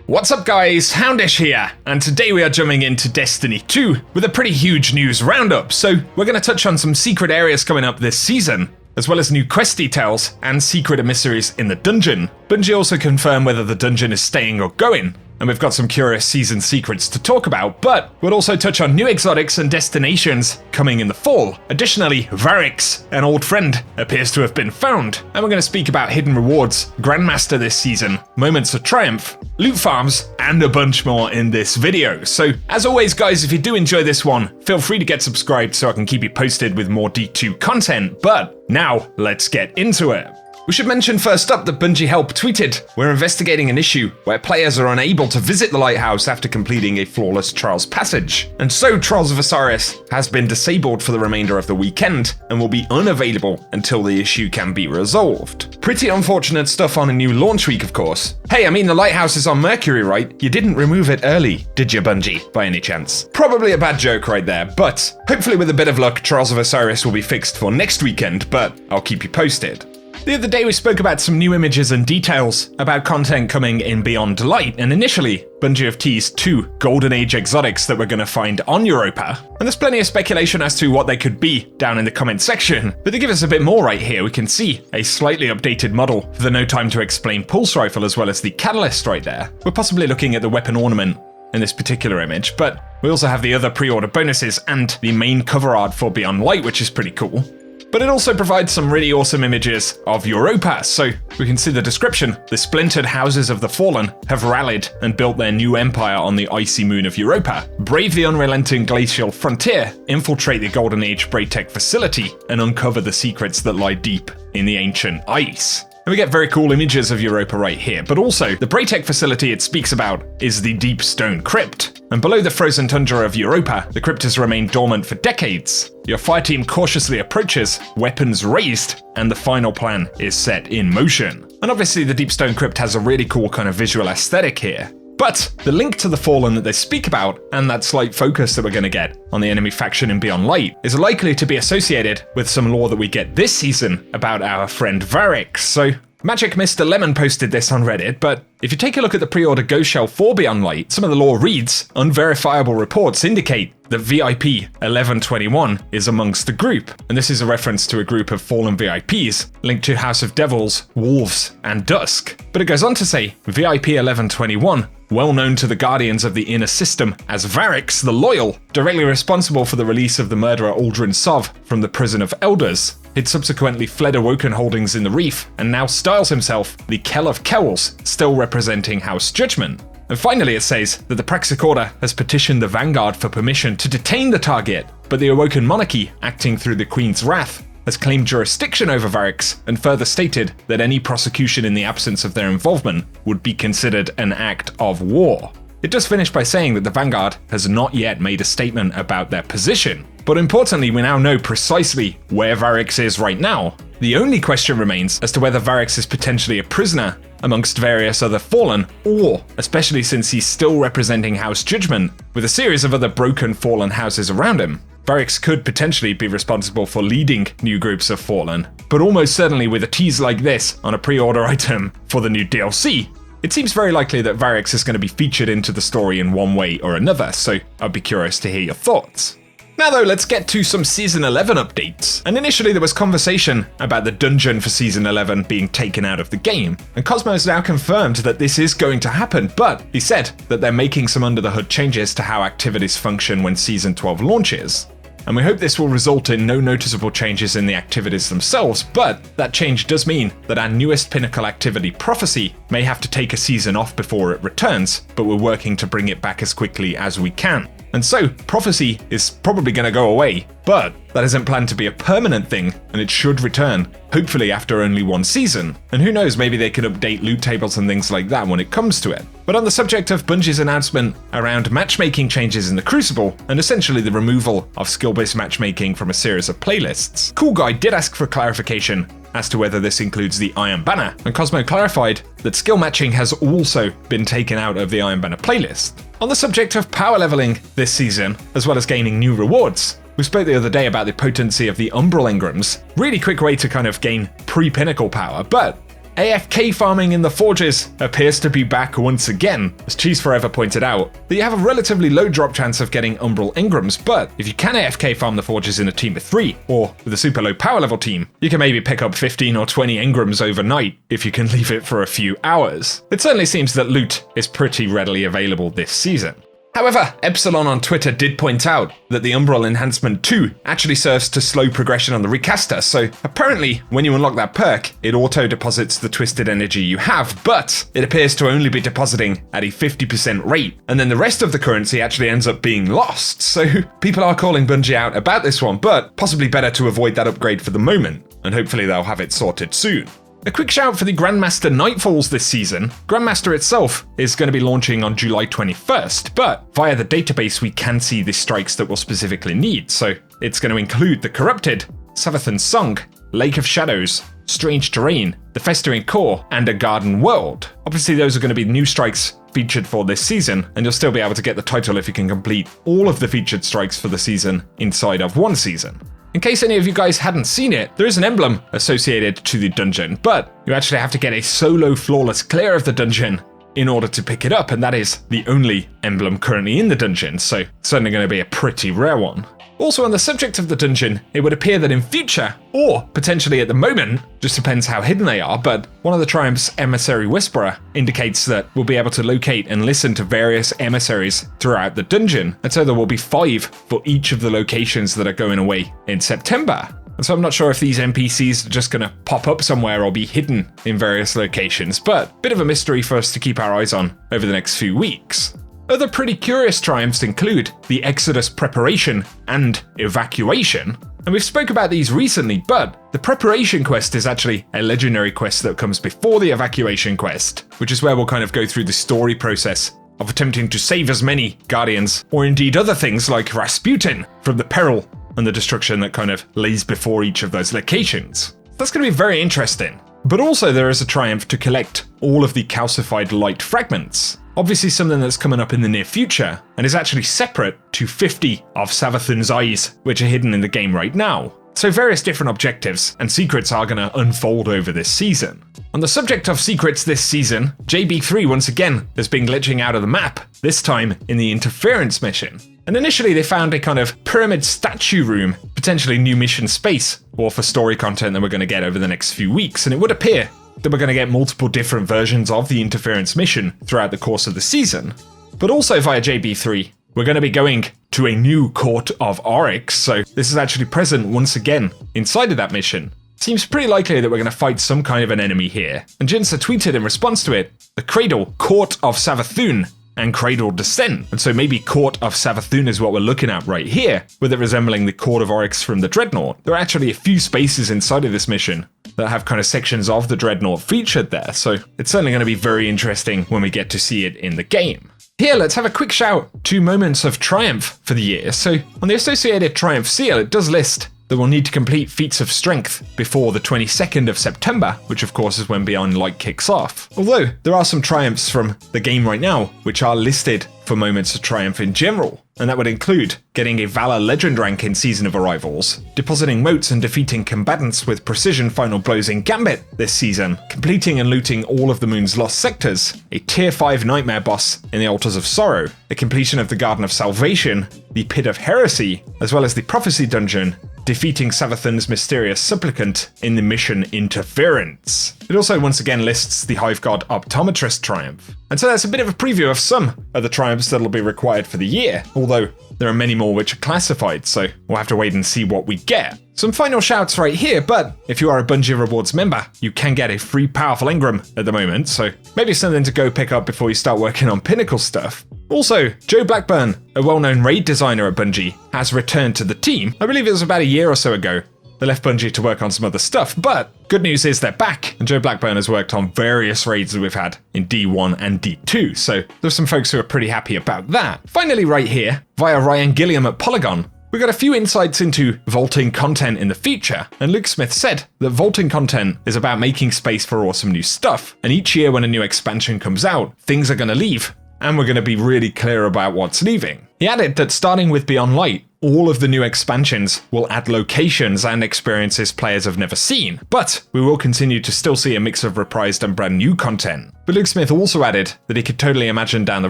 What's up guys, Houndish here, and today we are jumping into Destiny 2 with a pretty huge news roundup. So we're going to touch on some secret areas coming up this season, as well as new quest details and secret emissaries in the dungeon. Bungie also confirmed whether the dungeon is staying or going, and we've got some curious season secrets to talk about, but we'll also touch on new exotics and destinations coming in the fall. Additionally, Variks, an old friend, appears to have been found, and we're going to speak about hidden rewards, Grandmaster this season, moments of triumph, loot farms, and a bunch more in this video. So, as always guys, if you do enjoy this one, feel free to get subscribed so I can keep you posted with more D2 content, but now let's get into it. We should mention first up that Bungie Help tweeted, "We're investigating an issue where players are unable to visit the lighthouse after completing a flawless Trials passage. And so Trials of Osiris has been disabled for the remainder of the weekend and will be unavailable until the issue can be resolved." Pretty unfortunate stuff on a new launch week, of course. Hey, I mean the lighthouse is on Mercury, right? You didn't remove it early, did you, Bungie, by any chance? Probably a bad joke right there, but hopefully with a bit of luck, Trials of Osiris will be fixed for next weekend, but I'll keep you posted. The other day we spoke about some new images and details about content coming in Beyond Light, and initially, Bungie have teased 2 Golden Age exotics that we're going to find on Europa. And there's plenty of speculation as to what they could be down in the comment section, but to give us a bit more right here, we can see a slightly updated model for the No Time to Explain pulse rifle as well as the catalyst right there. We're possibly looking at the weapon ornament in this particular image, but we also have the other pre-order bonuses and the main cover art for Beyond Light, which is pretty cool. But it also provides some really awesome images of Europa, so we can see the description. The splintered houses of the fallen have rallied and built their new empire on the icy moon of Europa. Brave the unrelenting glacial frontier, infiltrate the Golden Age Braytech facility, and uncover the secrets that lie deep in the ancient ice. And we get very cool images of Europa right here, but also the Braytech facility it speaks about is the Deep Stone Crypt. And below the frozen tundra of Europa, the crypt has remained dormant for decades. Your fireteam cautiously approaches, weapons raised, and the final plan is set in motion. And obviously the Deep Stone Crypt has a really cool kind of visual aesthetic here. But the link to the Fallen that they speak about, and that slight focus that we're going to get on the enemy faction in Beyond Light, is likely to be associated with some lore that we get this season about our friend Variks. So Magic Mr. Lemon posted this on Reddit, but if you take a look at the pre-order Ghost Shell for Beyond Light, some of the lore reads, unverifiable reports indicate that VIP 1121 is amongst the group, and this is a reference to a group of fallen VIPs linked to House of Devils, Wolves, and Dusk. But it goes on to say, VIP 1121, well known to the Guardians of the Inner System as Variks the Loyal, directly responsible for the release of the murderer Aldrin Sov from the Prison of Elders. He'd subsequently fled Awoken holdings in the Reef, and now styles himself the Kell of Kells, still representing House Judgment. And finally it says that the Praxic Order has petitioned the Vanguard for permission to detain the target, but the Awoken Monarchy, acting through the Queen's Wrath, has claimed jurisdiction over Variks and further stated that any prosecution in the absence of their involvement would be considered an act of war. It does finish by saying that the Vanguard has not yet made a statement about their position. But importantly, we now know precisely where Variks is right now. The only question remains as to whether Variks is potentially a prisoner amongst various other fallen, or, especially since he's still representing House Judgment, with a series of other broken fallen houses around him, Variks could potentially be responsible for leading new groups of fallen. But almost certainly with a tease like this on a pre-order item for the new DLC, it seems very likely that Variks is going to be featured into the story in one way or another, so I'd be curious to hear your thoughts. Now though, let's get to some Season 11 updates. And initially there was conversation about the dungeon for Season 11 being taken out of the game, and Cosmo's now confirmed that this is going to happen, but he said that they're making some under-the-hood changes to how activities function when Season 12 launches. And we hope this will result in no noticeable changes in the activities themselves, but that change does mean that our newest pinnacle activity, Prophecy, may have to take a season off before it returns, but we're working to bring it back as quickly as we can. And so, Prophecy is probably going to go away, but that isn't planned to be a permanent thing, and it should return, hopefully after only one season. And who knows, maybe they could update loot tables and things like that when it comes to it. But on the subject of Bungie's announcement around matchmaking changes in the Crucible, and essentially the removal of skill-based matchmaking from a series of playlists, Cool Guy did ask for clarification as to whether this includes the Iron Banner, and Cosmo clarified that skill matching has also been taken out of the Iron Banner playlist. On the subject of power leveling this season, as well as gaining new rewards, we spoke the other day about the potency of the Umbral Engrams, really quick way to kind of gain pre-pinnacle power, but AFK farming in the forges appears to be back once again, as Cheese Forever pointed out, that you have a relatively low drop chance of getting Umbral Engrams, but if you can AFK farm the forges in a team of 3, or with a super low power level team, you can maybe pick up 15 or 20 Engrams overnight if you can leave it for a few hours. It certainly seems that loot is pretty readily available this season. However, Epsilon on Twitter did point out that the Umbral Enhancement 2 actually serves to slow progression on the recaster, so apparently when you unlock that perk, it auto-deposits the twisted energy you have, but it appears to only be depositing at a 50% rate, and then the rest of the currency actually ends up being lost, so people are calling Bungie out about this one, but possibly better to avoid that upgrade for the moment, and hopefully they'll have it sorted soon. A quick shout for the Grandmaster Nightfalls this season. Grandmaster itself is going to be launching on July 21st, but via the database we can see the strikes that we'll specifically need, so it's going to include the Corrupted, Savathun's Song, Lake of Shadows, Strange Terrain, the Festering Core, and a Garden World. Obviously those are going to be new strikes featured for this season, and you'll still be able to get the title if you can complete all of the featured strikes for the season inside of one season. In case any of you guys hadn't seen it, there is an emblem associated to the dungeon, but you actually have to get a solo flawless clear of the dungeon in order to pick it up, and that is the only emblem currently in the dungeon, so it's certainly going to be a pretty rare one. Also on the subject of the dungeon, it would appear that in future, or potentially at the moment, just depends how hidden they are, but one of the Triumph's Emissary Whisperer indicates that we'll be able to locate and listen to various emissaries throughout the dungeon, and so there will be 5 for each of the locations that are going away in September. And so I'm not sure if these NPCs are just going to pop up somewhere or be hidden in various locations, but bit of a mystery for us to keep our eyes on over the next few weeks. Other pretty curious triumphs include the Exodus Preparation and Evacuation, and we've spoke about these recently, but the Preparation quest is actually a legendary quest that comes before the Evacuation quest, which is where we'll kind of go through the story process of attempting to save as many Guardians, or indeed other things like Rasputin, from the peril and the destruction that kind of lays before each of those locations. That's going to be very interesting. But also there is a triumph to collect all of the calcified light fragments. Obviously something that's coming up in the near future, and is actually separate to 50 of Savathun's eyes, which are hidden in the game right now. So various different objectives and secrets are going to unfold over this season. On the subject of secrets this season, JB3 once again has been glitching out of the map, this time in the Interference mission. And initially they found a kind of pyramid statue room, potentially new mission space, or for story content that we're going to get over the next few weeks, and it would appear that we're going to get multiple different versions of the Interference mission throughout the course of the season. But also via JB3, we're going to be going to a new Court of Variks, so this is actually present once again inside of that mission. Seems pretty likely that we're going to fight some kind of an enemy here, and Jinsa tweeted in response to it, the Cradle, Court of Savathun, and Cradle Descent, and so maybe Court of Savathun is what we're looking at right here, with it resembling the Court of Variks from the Dreadnought. There are actually a few spaces inside of this mission that have kind of sections of the Dreadnought featured there, so it's certainly going to be very interesting when we get to see it in the game. Here, let's have a quick shout to moments of triumph for the year. So on the associated Triumph seal, it does list that we'll need to complete feats of strength before the 22nd of September, which of course is when Beyond Light kicks off. Although there are some triumphs from the game right now, which are listed for moments of triumph in general, and that would include getting a Valor Legend rank in Season of Arrivals, depositing motes and defeating combatants with precision final blows in Gambit this season, completing and looting all of the Moon's lost sectors, a Tier 5 Nightmare boss in the Altars of Sorrow, the completion of the Garden of Salvation, the Pit of Heresy, as well as the Prophecy Dungeon, defeating Savathun's mysterious supplicant in the mission Interference. It also once again lists the Hive God Optometrist triumph. And so that's a bit of a preview of some of the triumphs that'll be required for the year, although there are many more which are classified, so we'll have to wait and see what we get. Some final shouts right here, but if you are a Bungie Rewards member, you can get a free powerful Engram at the moment, so maybe something to go pick up before you start working on Pinnacle stuff. Also, Joe Blackburn, a well-known raid designer at Bungie, has returned to the team. I believe it was about a year or so ago. They left Bungie to work on some other stuff, but good news is they're back, and Joe Blackburn has worked on various raids that we've had in D1 and D2, so there's some folks who are pretty happy about that. Finally right here, via Ryan Gilliam at Polygon, we got a few insights into vaulting content in the future, and Luke Smith said that vaulting content is about making space for awesome new stuff, and each year when a new expansion comes out, things are going to leave, and we're going to be really clear about what's leaving. He added that starting with Beyond Light, all of the new expansions will add locations and experiences players have never seen, but we will continue to still see a mix of reprised and brand new content. But Luke Smith also added that he could totally imagine down the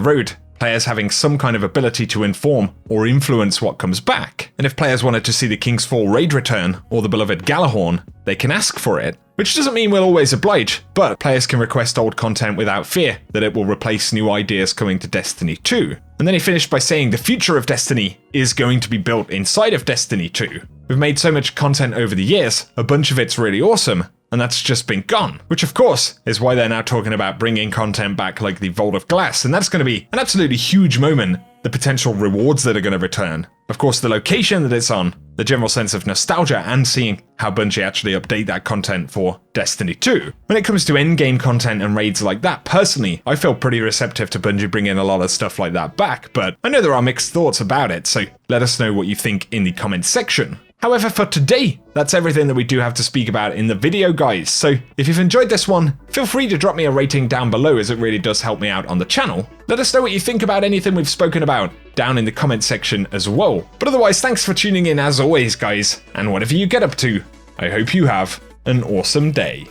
road players having some kind of ability to inform or influence what comes back. And if players wanted to see the King's Fall raid return or the beloved Galahorn, they can ask for it. Which doesn't mean we'll always oblige, but players can request old content without fear that it will replace new ideas coming to Destiny 2. And then he finished by saying the future of Destiny is going to be built inside of Destiny 2. We've made so much content over the years, a bunch of it's really awesome, and that's just been gone. Which of course is why they're now talking about bringing content back like the Vault of Glass, and that's going to be an absolutely huge moment, the potential rewards that are going to return. Of course, the location that it's on, the general sense of nostalgia, and seeing how Bungie actually update that content for Destiny 2. When it comes to endgame content and raids like that, personally, I feel pretty receptive to Bungie bringing a lot of stuff like that back, but I know there are mixed thoughts about it, so let us know what you think in the comments section. However, for today, that's everything that we do have to speak about in the video, guys. So if you've enjoyed this one, feel free to drop me a rating down below, as it really does help me out on the channel. Let us know what you think about anything we've spoken about down in the comment section as well. But otherwise, thanks for tuning in as always, guys, and whatever you get up to, I hope you have an awesome day.